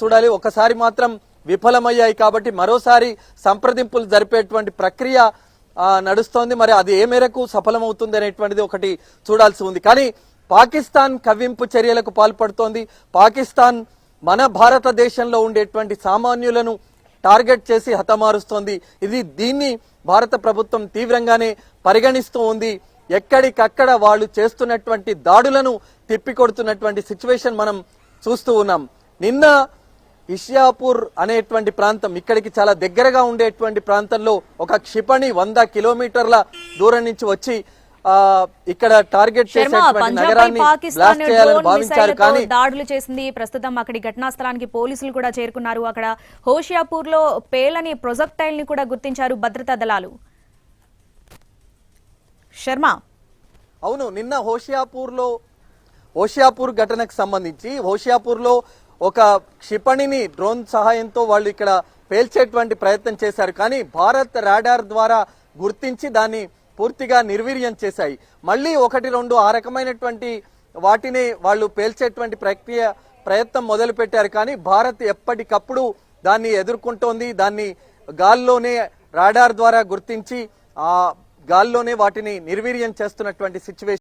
చూడాలి. ఒకసారి మాత్రం విఫలమయ్యాయి కాబట్టి మరోసారి సంప్రదింపులు జరిపేటువంటి ప్రక్రియ నడుస్తోంది. మరి అది ఏ మేరకు సఫలమవుతుంది అనేటువంటిది ఒకటి చూడాల్సి ఉంది. కానీ పాకిస్తాన్ కవ్వింపు చర్యలకు పాల్పడుతోంది. పాకిస్తాన్ మన భారతదేశంలో ఉండేటువంటి సామాన్యులను టార్గెట్ చేసి హతమారుస్తోంది. దీన్ని భారత ప్రభుత్వం తీవ్రంగానే పరిగణిస్తూ ఉంది. ఎక్కడికక్కడ వాళ్ళు చేస్తున్నటువంటి దాడులను తిప్పికొడుతున్నటువంటి సిచ్యువేషన్ మనం చూస్తూ ఉన్నాం. నిన్న ఇషియాపూర్ అనేటువంటి ప్రాంతం, ఇక్కడికి చాలా దగ్గరగా ఉండేటువంటి ప్రాంతంలో ఒక క్షిపణి 100 కిలోమీటర్ల దూరం నుంచి వచ్చి ఇక్కడ టార్గెట్ చేసేటువంటి నగరాన్ని బ్లాస్ట్ చేయాలని భావించారు. కానీ దాడులు చేసింది. ప్రస్తుతం అక్కడి ఘటనా స్థలానికి పోలీసులు కూడా చేరుకున్నారు. అక్కడ హోషియాపూర్ లో పేలని ప్రొజెక్టైల్ ని కూడా గుర్తించారు భద్రతా దళాలు. శర్మ, అవును, నిన్న హోషియాపూర్ ఘటనకు సంబంధించి హోషియాపూర్ లో ఒక క్షిపణిని డ్రోన్ సహాయంతో వాళ్ళు ఇక్కడ పేల్చేటువంటి ప్రయత్నం చేశారు. కానీ భారత్ రాడార్ ద్వారా గుర్తించి దాన్ని పూర్తిగా నిర్వీర్యం చేశాయి. మళ్ళీ 1-2 ఆ రకమైనటువంటి వాటిని వాళ్ళు పేల్చేటువంటి ప్రయత్నం మొదలు పెట్టారు. కానీ భారత్ ఎప్పటికప్పుడు దాన్ని ఎదుర్కొంటోంది. దాన్ని గాల్లోనే రాడార్ ద్వారా గుర్తించి ఆ గాల్లోనే వాటిని నిర్వీర్యం చేస్తున్నటువంటి సిచ్యువేషన్